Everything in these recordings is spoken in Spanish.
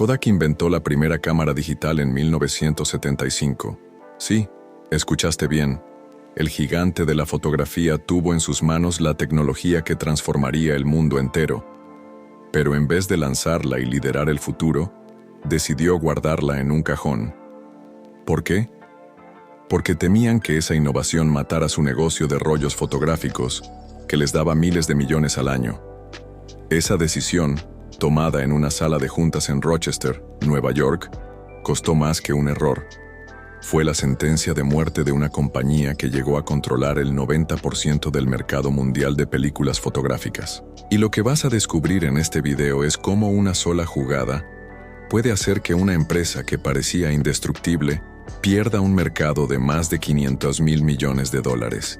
Kodak inventó la primera cámara digital en 1975. Sí, escuchaste bien. El gigante de la fotografía tuvo en sus manos la tecnología que transformaría el mundo entero. Pero en vez de lanzarla y liderar el futuro, decidió guardarla en un cajón. ¿Por qué? Porque temían que esa innovación matara su negocio de rollos fotográficos, que les daba miles de millones al año. Esa decisión, tomada en una sala de juntas en Rochester, Nueva York, costó más que un error. Fue la sentencia de muerte de una compañía que llegó a controlar el 90% del mercado mundial de películas fotográficas. Y lo que vas a descubrir en este video es cómo una sola jugada puede hacer que una empresa que parecía indestructible pierda un mercado de más de 500,000 millones de dólares.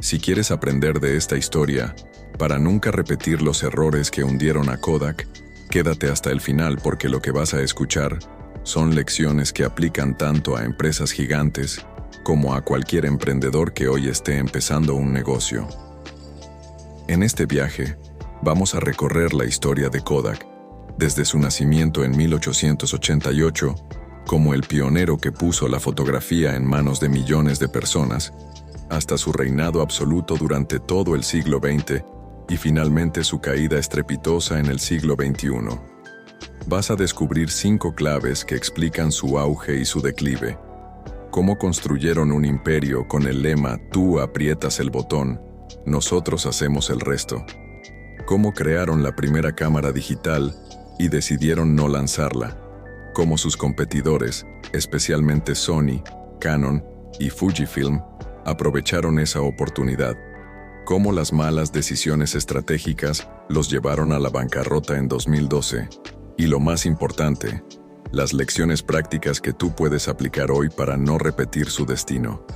Si quieres aprender de esta historia, para nunca repetir los errores que hundieron a Kodak, quédate hasta el final porque lo que vas a escuchar son lecciones que aplican tanto a empresas gigantes como a cualquier emprendedor que hoy esté empezando un negocio. En este viaje, vamos a recorrer la historia de Kodak, desde su nacimiento en 1888, como el pionero que puso la fotografía en manos de millones de personas, hasta su reinado absoluto durante todo el siglo XX y finalmente su caída estrepitosa en el siglo XXI. Vas a descubrir 5 claves que explican su auge y su declive. Cómo construyeron un imperio con el lema "Tú aprietas el botón, nosotros hacemos el resto". Cómo crearon la primera cámara digital y decidieron no lanzarla. Cómo sus competidores, especialmente Sony, Canon y Fujifilm, aprovecharon esa oportunidad. Cómo las malas decisiones estratégicas los llevaron a la bancarrota en 2012. Y lo más importante, las lecciones prácticas que tú puedes aplicar hoy para no repetir su destino.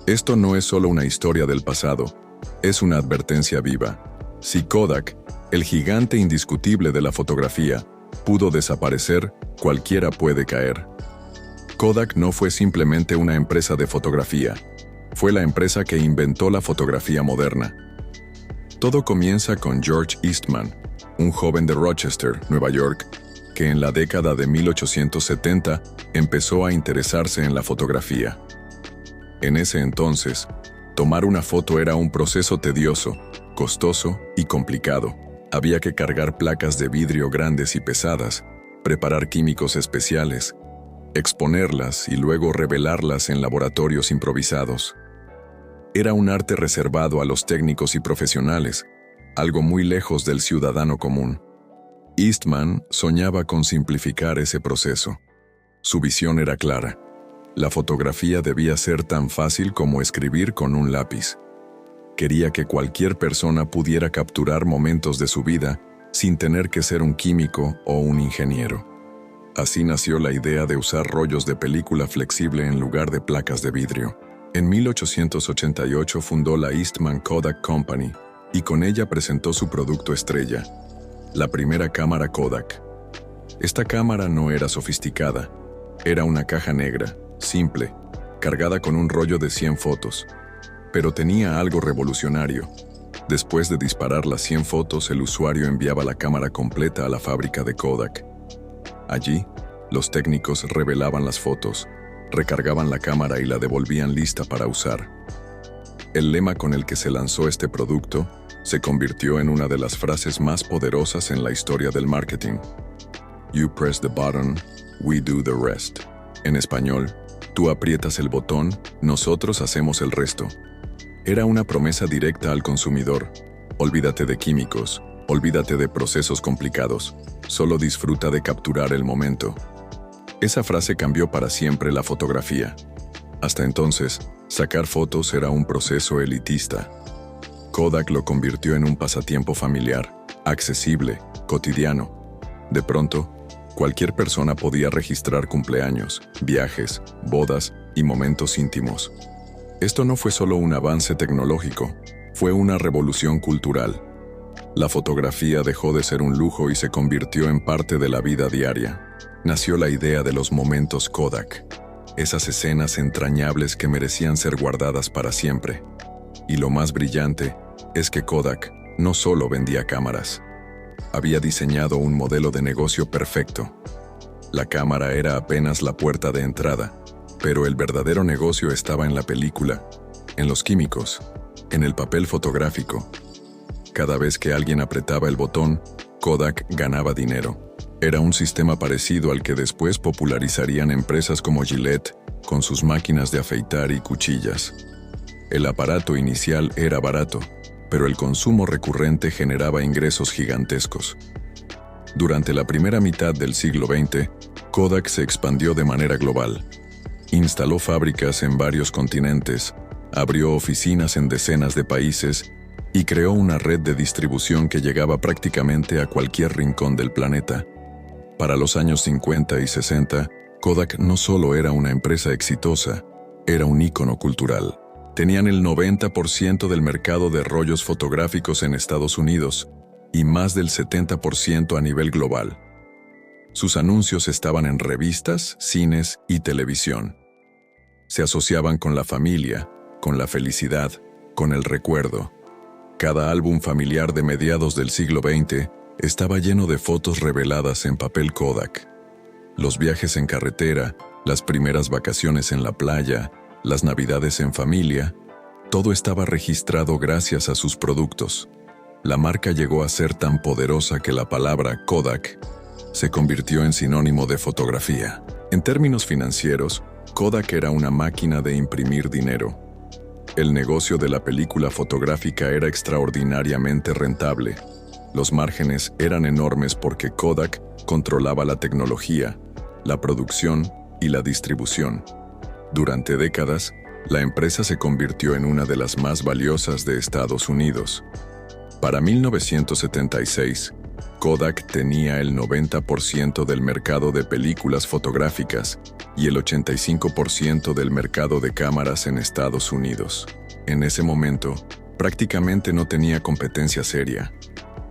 Esto no es solo una historia del pasado, es una advertencia viva. Si Kodak, el gigante indiscutible de la fotografía, pudo desaparecer, cualquiera puede caer. Kodak no fue simplemente una empresa de fotografía, fue la empresa que inventó la fotografía moderna. Todo comienza con George Eastman, un joven de Rochester, Nueva York, que en la década de 1870 empezó a interesarse en la fotografía. En ese entonces, tomar una foto era un proceso tedioso, costoso y complicado. Había que cargar placas de vidrio grandes y pesadas, preparar químicos especiales, exponerlas y luego revelarlas en laboratorios improvisados. Era un arte reservado a los técnicos y profesionales, algo muy lejos del ciudadano común. Eastman soñaba con simplificar ese proceso. Su visión era clara. La fotografía debía ser tan fácil como escribir con un lápiz. Quería que cualquier persona pudiera capturar momentos de su vida sin tener que ser un químico o un ingeniero. Así nació la idea de usar rollos de película flexible en lugar de placas de vidrio. En 1888 fundó la Eastman Kodak Company y con ella presentó su producto estrella, la primera cámara Kodak. Esta cámara no era sofisticada, era una caja negra, simple, cargada con un rollo de 100 fotos. Pero tenía algo revolucionario. Después de disparar las 100 fotos, el usuario enviaba la cámara completa a la fábrica de Kodak. Allí, los técnicos revelaban las fotos, recargaban la cámara y la devolvían lista para usar. El lema con el que se lanzó este producto se convirtió en una de las frases más poderosas en la historia del marketing. You press the button, we do the rest. En español, tú aprietas el botón, nosotros hacemos el resto. Era una promesa directa al consumidor. Olvídate de químicos, olvídate de procesos complicados, solo disfruta de capturar el momento. Esa frase cambió para siempre la fotografía. Hasta entonces, sacar fotos era un proceso elitista. Kodak lo convirtió en un pasatiempo familiar, accesible, cotidiano. De pronto, cualquier persona podía registrar cumpleaños, viajes, bodas y momentos íntimos. Esto no fue solo un avance tecnológico, fue una revolución cultural. La fotografía dejó de ser un lujo y se convirtió en parte de la vida diaria. Nació la idea de los momentos Kodak, esas escenas entrañables que merecían ser guardadas para siempre. Y lo más brillante es que Kodak no solo vendía cámaras. Había diseñado un modelo de negocio perfecto. La cámara era apenas la puerta de entrada, pero el verdadero negocio estaba en la película, en los químicos, en el papel fotográfico. Cada vez que alguien apretaba el botón, Kodak ganaba dinero. Era un sistema parecido al que después popularizarían empresas como Gillette, con sus máquinas de afeitar y cuchillas. El aparato inicial era barato, pero el consumo recurrente generaba ingresos gigantescos. Durante la primera mitad del siglo XX, Kodak se expandió de manera global. Instaló fábricas en varios continentes, abrió oficinas en decenas de países y creó una red de distribución que llegaba prácticamente a cualquier rincón del planeta. Para los años 50 y 60, Kodak no solo era una empresa exitosa, era un ícono cultural. Tenían el 90% del mercado de rollos fotográficos en Estados Unidos y más del 70% a nivel global. Sus anuncios estaban en revistas, cines y televisión. Se asociaban con la familia, con la felicidad, con el recuerdo. Cada álbum familiar de mediados del siglo XX estaba lleno de fotos reveladas en papel Kodak. Los viajes en carretera, las primeras vacaciones en la playa, las navidades en familia, todo estaba registrado gracias a sus productos. La marca llegó a ser tan poderosa que la palabra Kodak se convirtió en sinónimo de fotografía. En términos financieros, Kodak era una máquina de imprimir dinero. El negocio de la película fotográfica era extraordinariamente rentable. Los márgenes eran enormes porque Kodak controlaba la tecnología, la producción y la distribución. Durante décadas, la empresa se convirtió en una de las más valiosas de Estados Unidos. Para 1976, Kodak tenía el 90% del mercado de películas fotográficas y el 85% del mercado de cámaras en Estados Unidos. En ese momento, prácticamente no tenía competencia seria.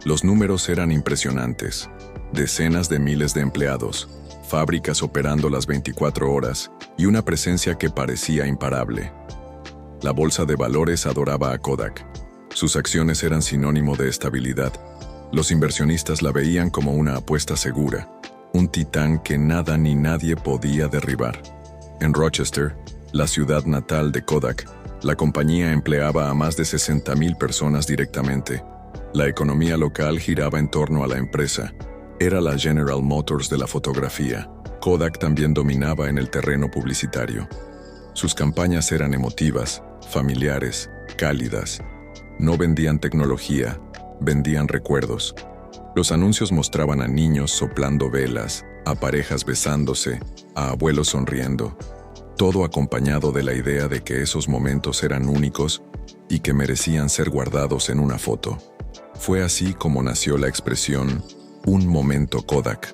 Los números eran impresionantes: decenas de miles de empleados, fábricas operando las 24 horas y una presencia que parecía imparable. La bolsa de valores adoraba a Kodak. Sus acciones eran sinónimo de estabilidad. Los inversionistas la veían como una apuesta segura, un titán que nada ni nadie podía derribar. En Rochester, la ciudad natal de Kodak, la compañía empleaba a más de 60,000 personas directamente. La economía local giraba en torno a la empresa. Era la General Motors de la fotografía. Kodak también dominaba en el terreno publicitario. Sus campañas eran emotivas, familiares, cálidas. No vendían tecnología, vendían recuerdos. Los anuncios mostraban a niños soplando velas, a parejas besándose, a abuelos sonriendo, todo acompañado de la idea de que esos momentos eran únicos y que merecían ser guardados en una foto. Fue así como nació la expresión "un momento Kodak".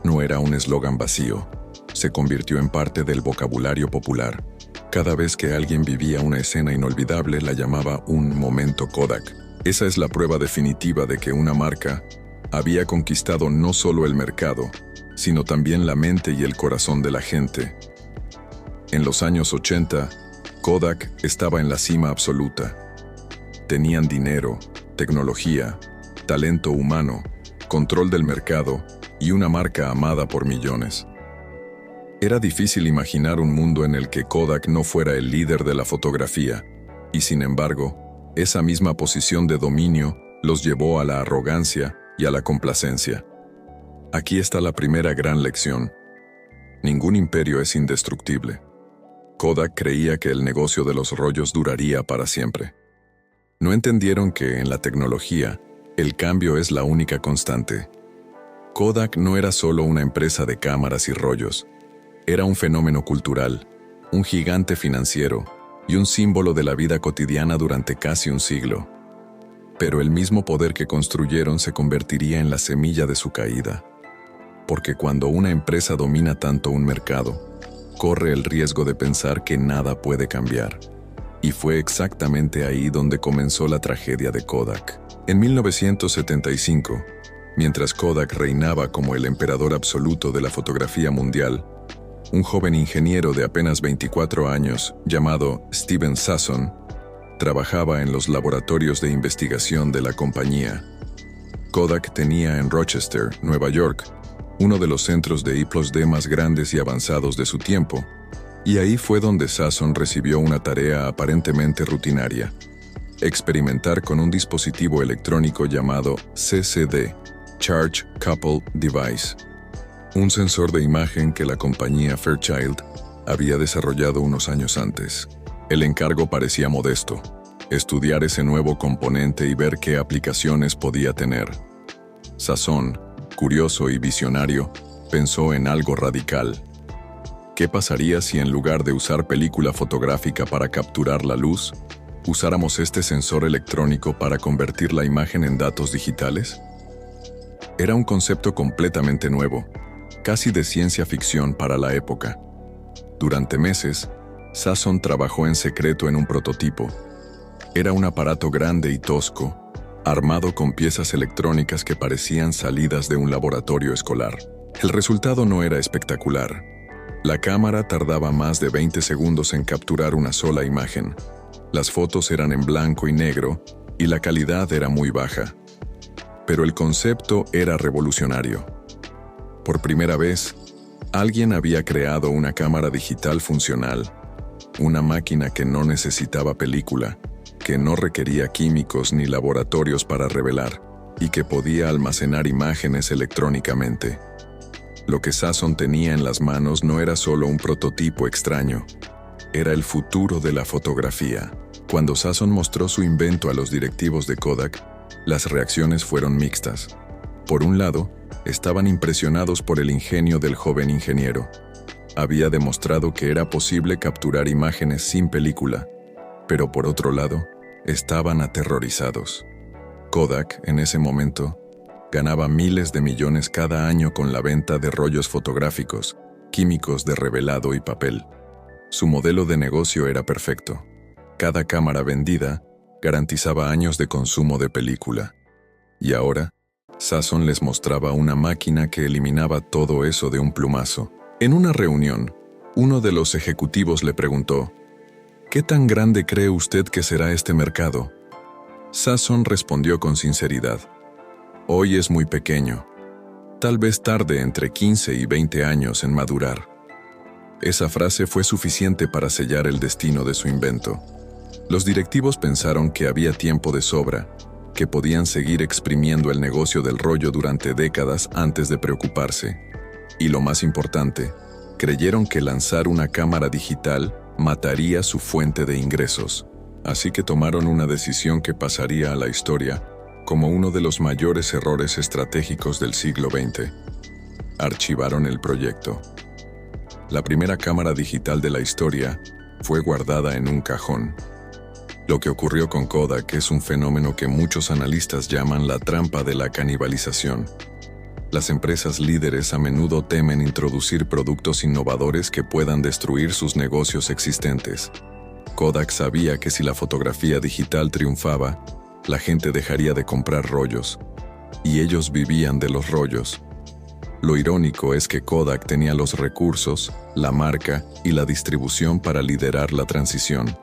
No era un eslogan vacío, se convirtió en parte del vocabulario popular. Cada vez que alguien vivía una escena inolvidable la llamaba un momento Kodak. Esa es la prueba definitiva de que una marca había conquistado no solo el mercado, sino también la mente y el corazón de la gente. En los años 80, Kodak estaba en la cima absoluta. Tenían dinero, tecnología, talento humano, control del mercado y una marca amada por millones. Era difícil imaginar un mundo en el que Kodak no fuera el líder de la fotografía, y sin embargo, esa misma posición de dominio los llevó a la arrogancia y a la complacencia. Aquí está la primera gran lección. Ningún imperio es indestructible. Kodak creía que el negocio de los rollos duraría para siempre. No entendieron que en la tecnología, el cambio es la única constante. Kodak no era solo una empresa de cámaras y rollos. Era un fenómeno cultural, un gigante financiero y un símbolo de la vida cotidiana durante casi un siglo. Pero el mismo poder que construyeron se convertiría en la semilla de su caída. Porque cuando una empresa domina tanto un mercado, corre el riesgo de pensar que nada puede cambiar. Y fue exactamente ahí donde comenzó la tragedia de Kodak. En 1975, mientras Kodak reinaba como el emperador absoluto de la fotografía mundial, un joven ingeniero de apenas 24 años, llamado Steven Sasson, trabajaba en los laboratorios de investigación de la compañía. Kodak tenía en Rochester, Nueva York, uno de los centros de I+D más grandes y avanzados de su tiempo, y ahí fue donde Sasson recibió una tarea aparentemente rutinaria: experimentar con un dispositivo electrónico llamado CCD, Charge Coupled Device, un sensor de imagen que la compañía Fairchild había desarrollado unos años antes. El encargo parecía modesto: estudiar ese nuevo componente y ver qué aplicaciones podía tener. Sasson, curioso y visionario, pensó en algo radical. ¿Qué pasaría si en lugar de usar película fotográfica para capturar la luz, usáramos este sensor electrónico para convertir la imagen en datos digitales? Era un concepto completamente nuevo, casi de ciencia ficción para la época. Durante meses, Sasson trabajó en secreto en un prototipo. Era un aparato grande y tosco, armado con piezas electrónicas que parecían salidas de un laboratorio escolar. El resultado no era espectacular. La cámara tardaba más de 20 segundos en capturar una sola imagen. Las fotos eran en blanco y negro y la calidad era muy baja. Pero el concepto era revolucionario. Por primera vez, alguien había creado una cámara digital funcional, una máquina que no necesitaba película, que no requería químicos ni laboratorios para revelar, y que podía almacenar imágenes electrónicamente. Lo que Sasson tenía en las manos no era solo un prototipo extraño, era el futuro de la fotografía. Cuando Sasson mostró su invento a los directivos de Kodak, las reacciones fueron mixtas. Por un lado, estaban impresionados por el ingenio del joven ingeniero. Había demostrado que era posible capturar imágenes sin película, pero por otro lado, estaban aterrorizados. Kodak, en ese momento, ganaba miles de millones cada año con la venta de rollos fotográficos, químicos de revelado y papel. Su modelo de negocio era perfecto. Cada cámara vendida garantizaba años de consumo de película. Y ahora, Sasson les mostraba una máquina que eliminaba todo eso de un plumazo. En una reunión, uno de los ejecutivos le preguntó: ¿qué tan grande cree usted que será este mercado? Sasson respondió con sinceridad: hoy es muy pequeño. Tal vez tarde entre 15 y 20 años en madurar. Esa frase fue suficiente para sellar el destino de su invento. Los directivos pensaron que había tiempo de sobra, que podían seguir exprimiendo el negocio del rollo durante décadas antes de preocuparse. Y lo más importante, creyeron que lanzar una cámara digital mataría su fuente de ingresos. Así que tomaron una decisión que pasaría a la historia como uno de los mayores errores estratégicos del siglo XX. Archivaron el proyecto. La primera cámara digital de la historia fue guardada en un cajón. Lo que ocurrió con Kodak es un fenómeno que muchos analistas llaman la trampa de la canibalización. Las empresas líderes a menudo temen introducir productos innovadores que puedan destruir sus negocios existentes. Kodak sabía que si la fotografía digital triunfaba, la gente dejaría de comprar rollos, y ellos vivían de los rollos. Lo irónico es que Kodak tenía los recursos, la marca y la distribución para liderar la transición.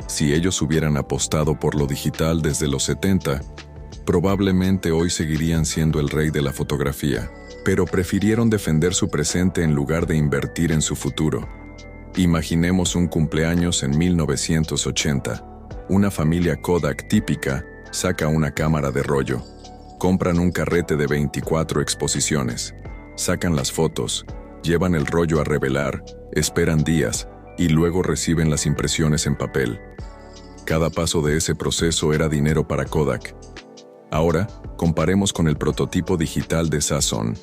Si ellos hubieran apostado por lo digital desde los 70, probablemente hoy seguirían siendo el rey de la fotografía, pero prefirieron defender su presente en lugar de invertir en su futuro. Imaginemos un cumpleaños en 1980. Una familia Kodak típica saca una cámara de rollo. Compran un carrete de 24 exposiciones. Sacan las fotos, llevan el rollo a revelar, esperan días y luego reciben las impresiones en papel. Cada paso de ese proceso era dinero para Kodak. Ahora, comparemos con el prototipo digital de Sasson.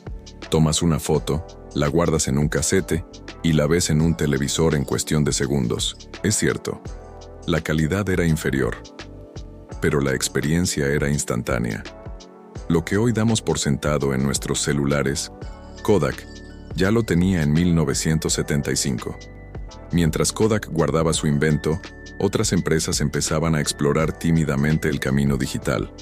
Tomas una foto, la guardas en un casete y la ves en un televisor en cuestión de segundos. Es cierto, la calidad era inferior, pero la experiencia era instantánea. Lo que hoy damos por sentado en nuestros celulares, Kodak ya lo tenía en 1975. Mientras Kodak guardaba su invento, otras empresas empezaban a explorar tímidamente el camino digital.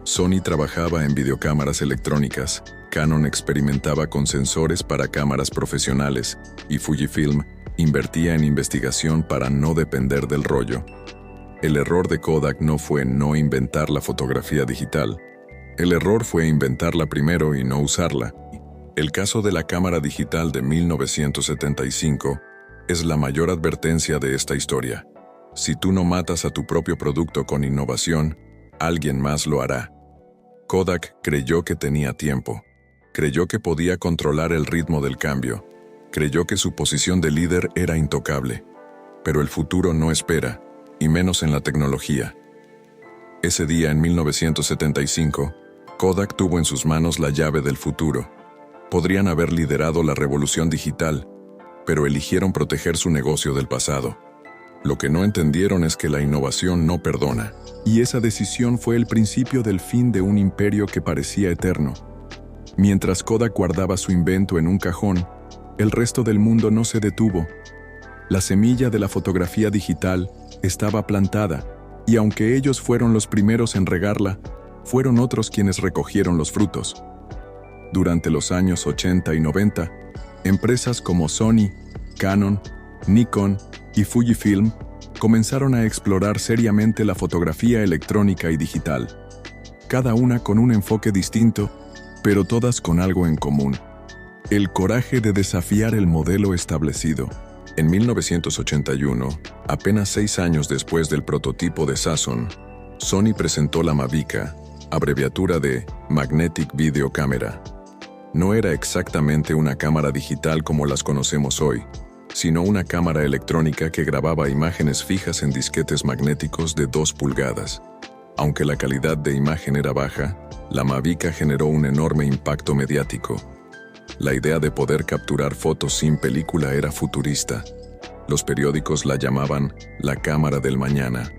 Sony trabajaba en videocámaras electrónicas, Canon experimentaba con sensores para cámaras profesionales y Fujifilm invertía en investigación para no depender del rollo. El error de Kodak no fue no inventar la fotografía digital. El error fue inventarla primero y no usarla. El caso de la cámara digital de 1975 es la mayor advertencia de esta historia. Si tú no matas a tu propio producto con innovación, alguien más lo hará. Kodak creyó que tenía tiempo. Creyó que podía controlar el ritmo del cambio. Creyó que su posición de líder era intocable. Pero el futuro no espera, y menos en la tecnología. Ese día, en 1975, Kodak tuvo en sus manos la llave del futuro. Podrían haber liderado la revolución digital, pero eligieron proteger su negocio del pasado. Lo que no entendieron es que la innovación no perdona. Y esa decisión fue el principio del fin de un imperio que parecía eterno. Mientras Kodak guardaba su invento en un cajón, el resto del mundo no se detuvo. La semilla de la fotografía digital estaba plantada, y aunque ellos fueron los primeros en regarla, fueron otros quienes recogieron los frutos. Durante los años 80 y 90, empresas como Sony, Canon, Nikon y Fujifilm comenzaron a explorar seriamente la fotografía electrónica y digital, cada una con un enfoque distinto, pero todas con algo en común: el coraje de desafiar el modelo establecido. En 1981, apenas 6 años después del prototipo de Sason, Sony presentó la Mavica, abreviatura de Magnetic Video Camera. No era exactamente una cámara digital como las conocemos hoy, sino una cámara electrónica que grababa imágenes fijas en disquetes magnéticos de 2 pulgadas. Aunque la calidad de imagen era baja, la Mavica generó un enorme impacto mediático. La idea de poder capturar fotos sin película era futurista. Los periódicos la llamaban la cámara del mañana.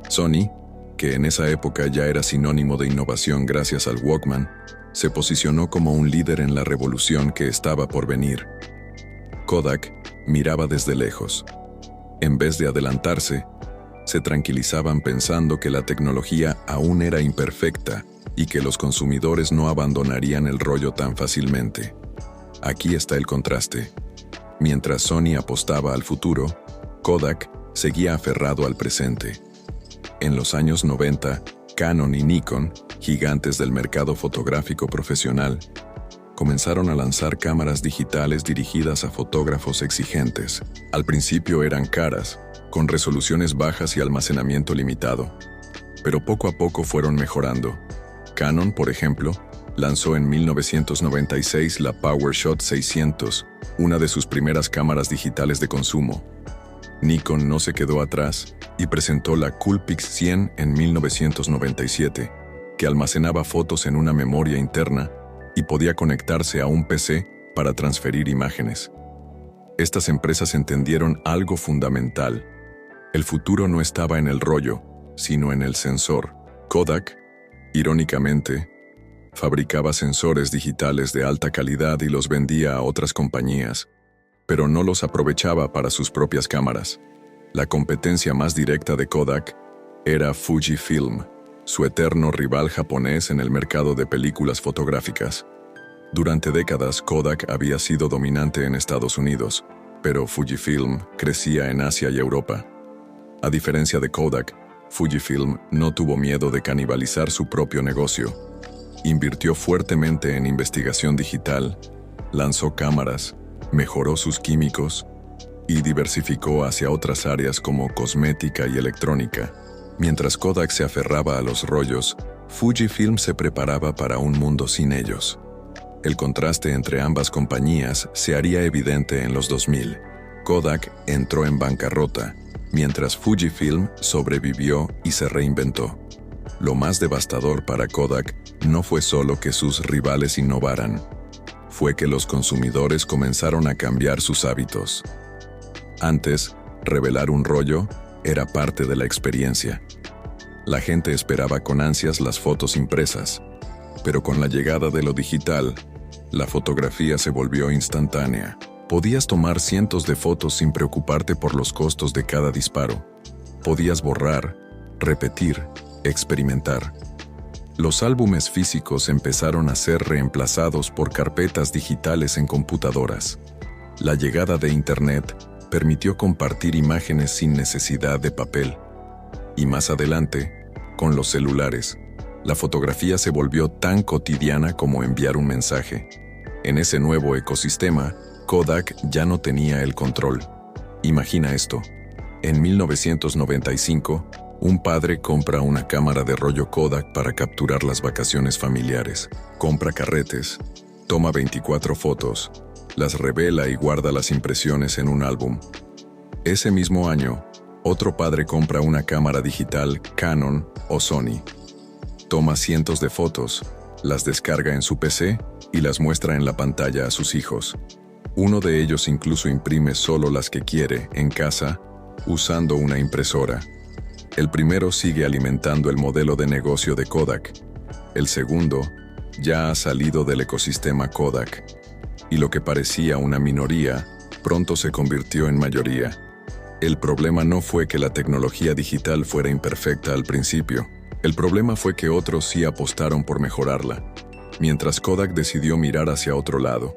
Sony, que en esa época ya era sinónimo de innovación gracias al Walkman, se posicionó como un líder en la revolución que estaba por venir. Kodak miraba desde lejos. En vez de adelantarse, se tranquilizaban pensando que la tecnología aún era imperfecta y que los consumidores no abandonarían el rollo tan fácilmente. Aquí está el contraste. Mientras Sony apostaba al futuro, Kodak seguía aferrado al presente. En los años 90, Canon y Nikon, gigantes del mercado fotográfico profesional, comenzaron a lanzar cámaras digitales dirigidas a fotógrafos exigentes. Al principio eran caras, con resoluciones bajas y almacenamiento limitado, pero poco a poco fueron mejorando. Canon, por ejemplo, lanzó en 1996 la PowerShot 600, una de sus primeras cámaras digitales de consumo. Nikon no se quedó atrás y presentó la Coolpix 100 en 1997, que almacenaba fotos en una memoria interna y podía conectarse a un PC para transferir imágenes. Estas empresas entendieron algo fundamental. El futuro no estaba en el rollo, sino en el sensor. Kodak, irónicamente, fabricaba sensores digitales de alta calidad y los vendía a otras compañías, pero no los aprovechaba para sus propias cámaras. La competencia más directa de Kodak era Fujifilm, su eterno rival japonés en el mercado de películas fotográficas. Durante décadas, Kodak había sido dominante en Estados Unidos, pero Fujifilm crecía en Asia y Europa. A diferencia de Kodak, Fujifilm no tuvo miedo de canibalizar su propio negocio. Invirtió fuertemente en investigación digital, lanzó cámaras, mejoró sus químicos y diversificó hacia otras áreas como cosmética y electrónica. Mientras Kodak se aferraba a los rollos, Fujifilm se preparaba para un mundo sin ellos. El contraste entre ambas compañías se haría evidente en los 2000. Kodak entró en bancarrota, mientras Fujifilm sobrevivió y se reinventó. Lo más devastador para Kodak no fue solo que sus rivales innovaran, fue que los consumidores comenzaron a cambiar sus hábitos. Antes, revelar un rollo era parte de la experiencia. La gente esperaba con ansias las fotos impresas, pero con la llegada de lo digital, la fotografía se volvió instantánea. Podías tomar cientos de fotos sin preocuparte por los costos de cada disparo. Podías borrar, repetir, experimentar. Los álbumes físicos empezaron a ser reemplazados por carpetas digitales en computadoras. La llegada de Internet permitió compartir imágenes sin necesidad de papel. Y más adelante, con los celulares, la fotografía se volvió tan cotidiana como enviar un mensaje. En ese nuevo ecosistema, Kodak ya no tenía el control. Imagina esto. En 1995, un padre compra una cámara de rollo Kodak para capturar las vacaciones familiares. Compra carretes, toma 24 fotos, las revela y guarda las impresiones en un álbum. Ese mismo año, otro padre compra una cámara digital Canon o Sony. Toma cientos de fotos, las descarga en su PC y las muestra en la pantalla a sus hijos. Uno de ellos incluso imprime solo las que quiere en casa, usando una impresora. El primero sigue alimentando el modelo de negocio de Kodak. El segundo ya ha salido del ecosistema Kodak. Y lo que parecía una minoría, pronto se convirtió en mayoría. El problema no fue que la tecnología digital fuera imperfecta al principio. El problema fue que otros sí apostaron por mejorarla, mientras Kodak decidió mirar hacia otro lado.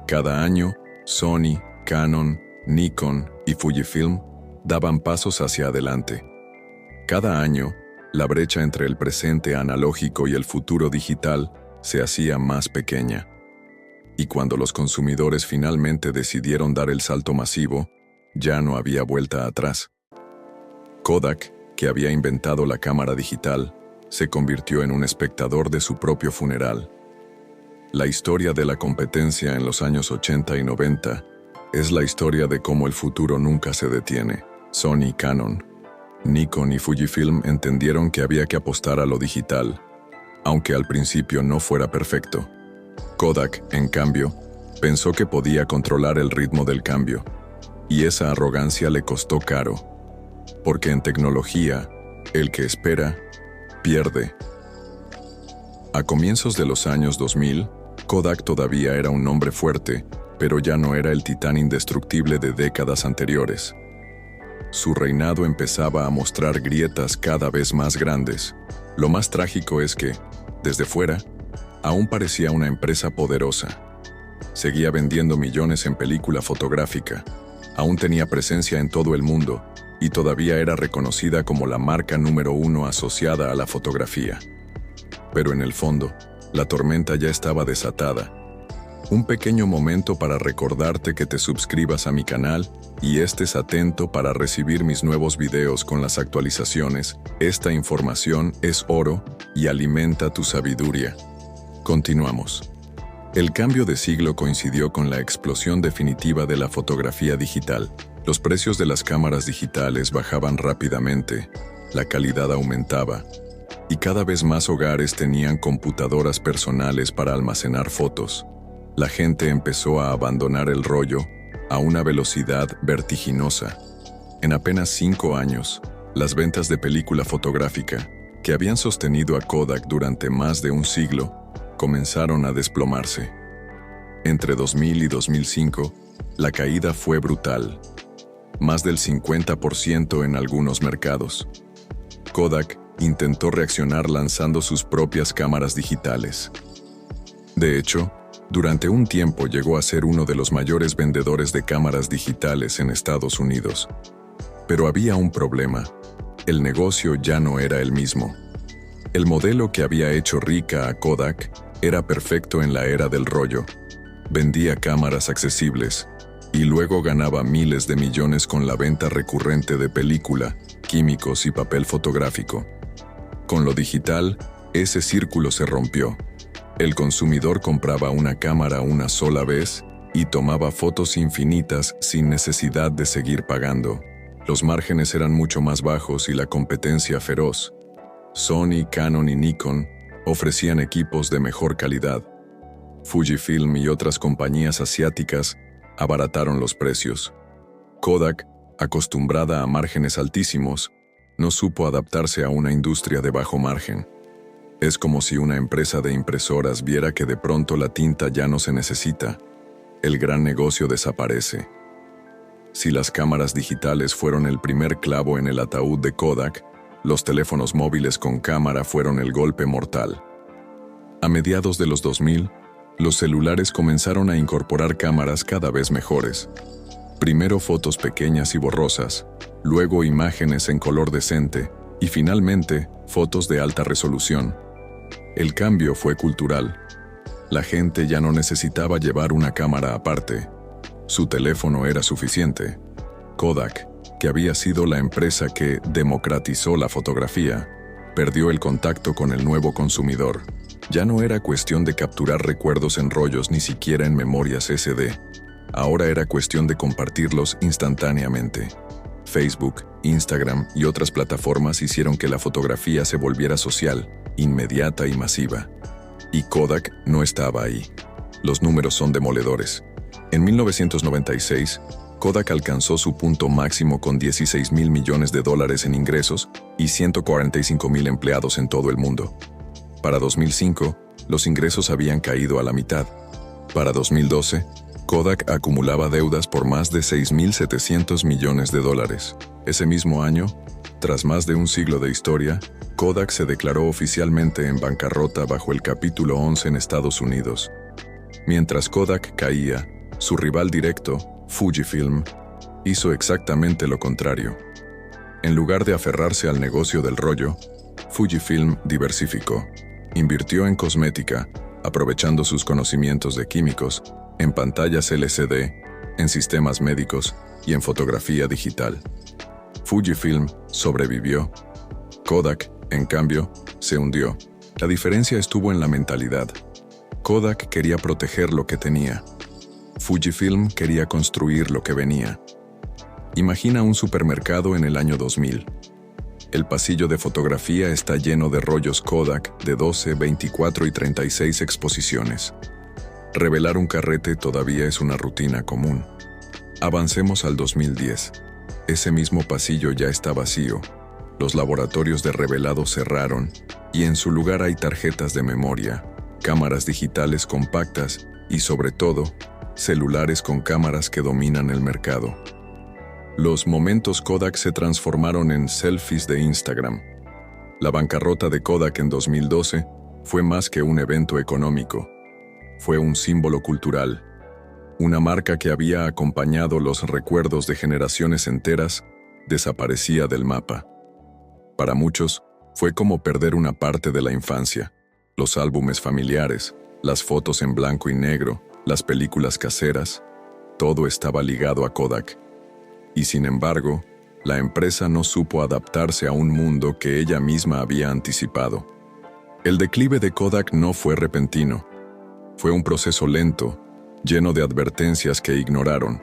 Cada año, Sony, Canon, Nikon y Fujifilm daban pasos hacia adelante. Cada año, la brecha entre el presente analógico y el futuro digital se hacía más pequeña. Y cuando los consumidores finalmente decidieron dar el salto masivo, ya no había vuelta atrás. Kodak, que había inventado la cámara digital, se convirtió en un espectador de su propio funeral. La historia de la competencia en los años 80 y 90 es la historia de cómo el futuro nunca se detiene. Sony, Canon, Nikon y Fujifilm entendieron que había que apostar a lo digital, aunque al principio no fuera perfecto. Kodak, en cambio, pensó que podía controlar el ritmo del cambio, y esa arrogancia le costó caro, porque en tecnología, el que espera, pierde. A comienzos de los años 2000, Kodak todavía era un nombre fuerte, pero ya no era el titán indestructible de décadas anteriores. Su reinado empezaba a mostrar grietas cada vez más grandes. Lo más trágico es que, desde fuera, aún parecía una empresa poderosa. Seguía vendiendo millones en película fotográfica, aún tenía presencia en todo el mundo y todavía era reconocida como la marca número 1 asociada a la fotografía. Pero en el fondo, la tormenta ya estaba desatada. Un pequeño momento para recordarte que te suscribas a mi canal y estés atento para recibir mis nuevos videos con las actualizaciones. Esta información es oro y alimenta tu sabiduría. Continuamos. El cambio de siglo coincidió con la explosión definitiva de la fotografía digital. Los precios de las cámaras digitales bajaban rápidamente, la calidad aumentaba, y cada vez más hogares tenían computadoras personales para almacenar fotos. La gente empezó a abandonar el rollo a una velocidad vertiginosa. En apenas 5 años, las ventas de película fotográfica, que habían sostenido a Kodak durante más de un siglo, comenzaron a desplomarse. Entre 2000 y 2005, la caída fue brutal. Más del 50% en algunos mercados. Kodak intentó reaccionar lanzando sus propias cámaras digitales. De hecho, durante un tiempo llegó a ser uno de los mayores vendedores de cámaras digitales en Estados Unidos. Pero había un problema. El negocio ya no era el mismo. El modelo que había hecho rica a Kodak era perfecto en la era del rollo. Vendía cámaras accesibles y luego ganaba miles de millones con la venta recurrente de película, químicos y papel fotográfico. Con lo digital, ese círculo se rompió. El consumidor compraba una cámara una sola vez y tomaba fotos infinitas sin necesidad de seguir pagando. Los márgenes eran mucho más bajos y la competencia feroz. Sony, Canon y Nikon ofrecían equipos de mejor calidad. Fujifilm y otras compañías asiáticas abarataron los precios. Kodak, acostumbrada a márgenes altísimos, no supo adaptarse a una industria de bajo margen. Es como si una empresa de impresoras viera que de pronto la tinta ya no se necesita. El gran negocio desaparece. Si las cámaras digitales fueron el primer clavo en el ataúd de Kodak, los teléfonos móviles con cámara fueron el golpe mortal. A mediados de los 2000, los celulares comenzaron a incorporar cámaras cada vez mejores. Primero fotos pequeñas y borrosas, luego imágenes en color decente y finalmente fotos de alta resolución. El cambio fue cultural. La gente ya no necesitaba llevar una cámara aparte. Su teléfono era suficiente. Kodak, que había sido la empresa que democratizó la fotografía, perdió el contacto con el nuevo consumidor. Ya no era cuestión de capturar recuerdos en rollos ni siquiera en memorias SD. Ahora era cuestión de compartirlos instantáneamente. Facebook, Instagram y otras plataformas hicieron que la fotografía se volviera social, inmediata y masiva. Y Kodak no estaba ahí. Los números son demoledores. En 1996, Kodak alcanzó su punto máximo con $16,000 millones en ingresos y 145,000 empleados en todo el mundo. Para 2005, los ingresos habían caído a la mitad. Para 2012, Kodak acumulaba deudas por más de $6,700 millones. Ese mismo año, tras más de un siglo de historia, Kodak se declaró oficialmente en bancarrota bajo el capítulo 11 en Estados Unidos. Mientras Kodak caía, su rival directo, Fujifilm, hizo exactamente lo contrario. En lugar de aferrarse al negocio del rollo, Fujifilm diversificó. Invirtió en cosmética, aprovechando sus conocimientos de químicos, en pantallas LCD, en sistemas médicos y en fotografía digital. Fujifilm sobrevivió. Kodak, en cambio, se hundió. La diferencia estuvo en la mentalidad. Kodak quería proteger lo que tenía. Fujifilm quería construir lo que venía. Imagina un supermercado en el año 2000. El pasillo de fotografía está lleno de rollos Kodak de 12, 24 y 36 exposiciones. Revelar un carrete todavía es una rutina común. Avancemos al 2010. Ese mismo pasillo ya está vacío. Los laboratorios de revelado cerraron y en su lugar hay tarjetas de memoria, cámaras digitales compactas y, sobre todo, celulares con cámaras que dominan el mercado. Los momentos Kodak se transformaron en selfies de Instagram. La bancarrota de Kodak en 2012 fue más que un evento económico. Fue un símbolo cultural. Una marca que había acompañado los recuerdos de generaciones enteras desaparecía del mapa. Para muchos, fue como perder una parte de la infancia. Los álbumes familiares, las fotos en blanco y negro, las películas caseras, todo estaba ligado a Kodak. Y sin embargo, la empresa no supo adaptarse a un mundo que ella misma había anticipado. El declive de Kodak no fue repentino. Fue un proceso lento, lleno de advertencias que ignoraron.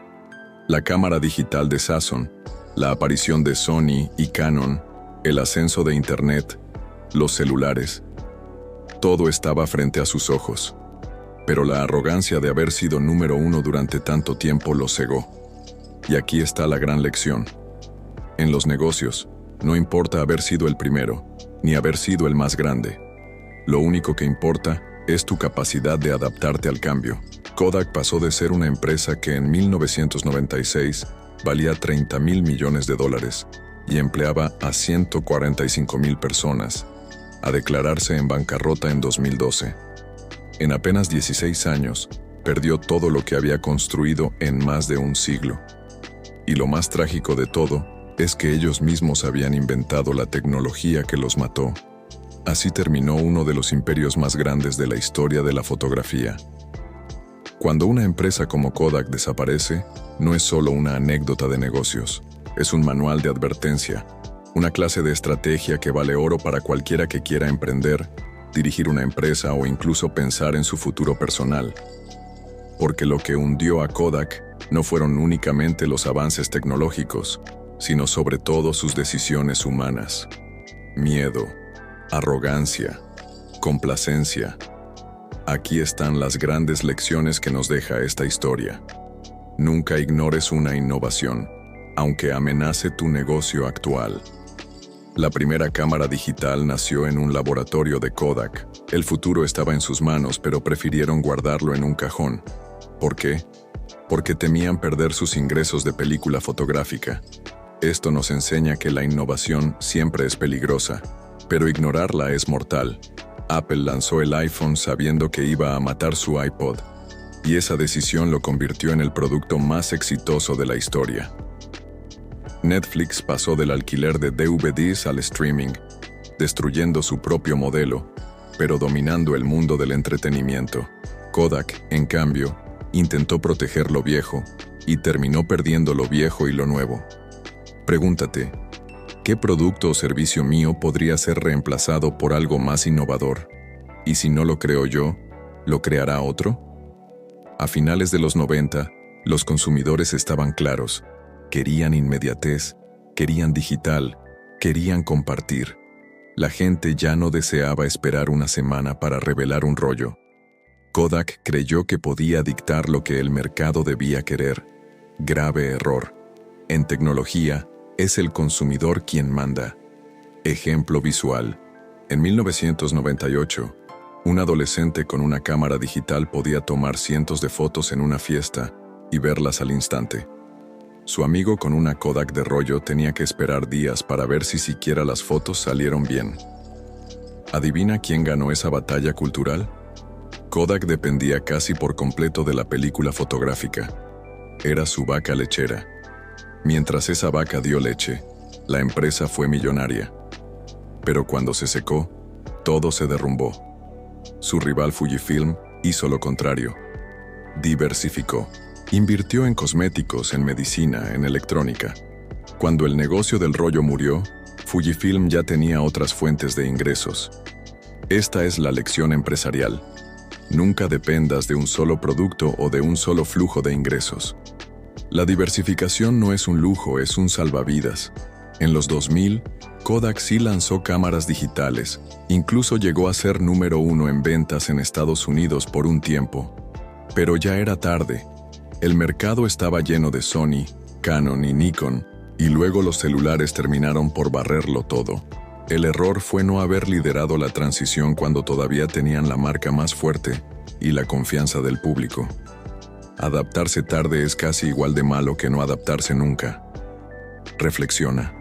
La cámara digital de Sazon, la aparición de Sony y Canon, el ascenso de Internet, los celulares. Todo estaba frente a sus ojos. Pero la arrogancia de haber sido número uno durante tanto tiempo lo cegó. Y aquí está la gran lección. En los negocios, no importa haber sido el primero, ni haber sido el más grande. Lo único que importa es tu capacidad de adaptarte al cambio. Kodak pasó de ser una empresa que en 1996 valía $30,000 millones y empleaba a 145,000 personas, a declararse en bancarrota en 2012. En apenas 16 años, perdió todo lo que había construido en más de un siglo. Y lo más trágico de todo es que ellos mismos habían inventado la tecnología que los mató. Así terminó uno de los imperios más grandes de la historia de la fotografía. Cuando una empresa como Kodak desaparece, no es solo una anécdota de negocios, es un manual de advertencia, una clase de estrategia que vale oro para cualquiera que quiera emprender, dirigir una empresa o incluso pensar en su futuro personal. Porque lo que hundió a Kodak no fueron únicamente los avances tecnológicos, sino sobre todo sus decisiones humanas. Miedo, arrogancia, complacencia. Aquí están las grandes lecciones que nos deja esta historia. Nunca ignores una innovación, aunque amenace tu negocio actual. La primera cámara digital nació en un laboratorio de Kodak. El futuro estaba en sus manos, pero prefirieron guardarlo en un cajón. ¿Por qué? Porque temían perder sus ingresos de película fotográfica. Esto nos enseña que la innovación siempre es peligrosa, pero ignorarla es mortal. Apple lanzó el iPhone sabiendo que iba a matar su iPod, y esa decisión lo convirtió en el producto más exitoso de la historia. Netflix pasó del alquiler de DVDs al streaming, destruyendo su propio modelo, pero dominando el mundo del entretenimiento. Kodak, en cambio, intentó proteger lo viejo y terminó perdiendo lo viejo y lo nuevo. Pregúntate, ¿qué producto o servicio mío podría ser reemplazado por algo más innovador? Y si no lo creo yo, ¿lo creará otro? A finales de los 90, los consumidores estaban claros. Querían inmediatez, querían digital, querían compartir. La gente ya no deseaba esperar una semana para revelar un rollo. Kodak creyó que podía dictar lo que el mercado debía querer. Grave error. En tecnología, es el consumidor quien manda. Ejemplo visual. En 1998, un adolescente con una cámara digital podía tomar cientos de fotos en una fiesta y verlas al instante. Su amigo con una Kodak de rollo tenía que esperar días para ver si siquiera las fotos salieron bien. ¿Adivina quién ganó esa batalla cultural? Kodak dependía casi por completo de la película fotográfica. Era su vaca lechera. Mientras esa vaca dio leche, la empresa fue millonaria. Pero cuando se secó, todo se derrumbó. Su rival Fujifilm hizo lo contrario. Diversificó. Invirtió en cosméticos, en medicina, en electrónica. Cuando el negocio del rollo murió, Fujifilm ya tenía otras fuentes de ingresos. Esta es la lección empresarial. Nunca dependas de un solo producto o de un solo flujo de ingresos. La diversificación no es un lujo, es un salvavidas. En los 2000, Kodak sí lanzó cámaras digitales, incluso llegó a ser número 1 en ventas en Estados Unidos por un tiempo. Pero ya era tarde. El mercado estaba lleno de Sony, Canon y Nikon, y luego los celulares terminaron por barrerlo todo. El error fue no haber liderado la transición cuando todavía tenían la marca más fuerte y la confianza del público. Adaptarse tarde es casi igual de malo que no adaptarse nunca. Reflexiona.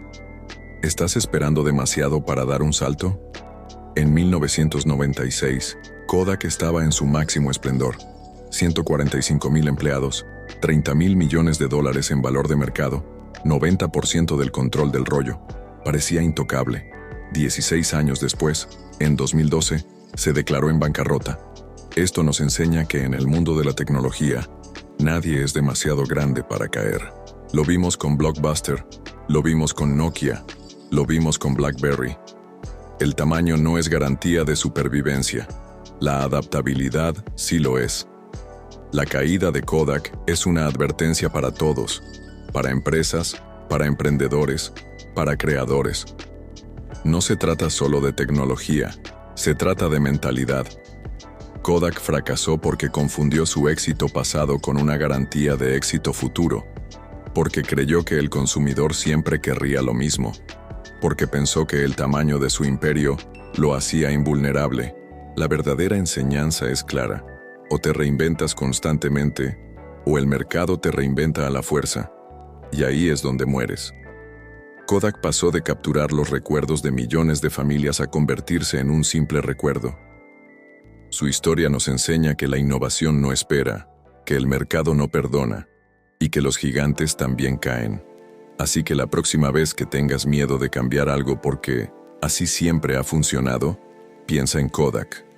¿Estás esperando demasiado para dar un salto? En 1996, Kodak estaba en su máximo esplendor. 145,000 empleados, 30,000 millones de dólares en valor de mercado, 90% del control del rollo. Parecía intocable. 16 años después, en 2012, se declaró en bancarrota. Esto nos enseña que en el mundo de la tecnología, nadie es demasiado grande para caer. Lo vimos con Blockbuster, lo vimos con Nokia, lo vimos con BlackBerry. El tamaño no es garantía de supervivencia. La adaptabilidad sí lo es. La caída de Kodak es una advertencia para todos, para empresas, para emprendedores, para creadores. No se trata solo de tecnología, se trata de mentalidad. Kodak fracasó porque confundió su éxito pasado con una garantía de éxito futuro, porque creyó que el consumidor siempre querría lo mismo, porque pensó que el tamaño de su imperio lo hacía invulnerable. La verdadera enseñanza es clara. O te reinventas constantemente, o el mercado te reinventa a la fuerza, y ahí es donde mueres. Kodak pasó de capturar los recuerdos de millones de familias a convertirse en un simple recuerdo. Su historia nos enseña que la innovación no espera, que el mercado no perdona, y que los gigantes también caen. Así que la próxima vez que tengas miedo de cambiar algo porque así siempre ha funcionado, piensa en Kodak.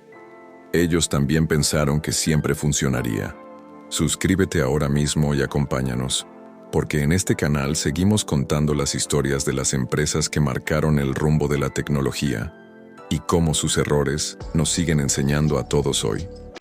Ellos también pensaron que siempre funcionaría. Suscríbete ahora mismo y acompáñanos, porque en este canal seguimos contando las historias de las empresas que marcaron el rumbo de la tecnología y cómo sus errores nos siguen enseñando a todos hoy.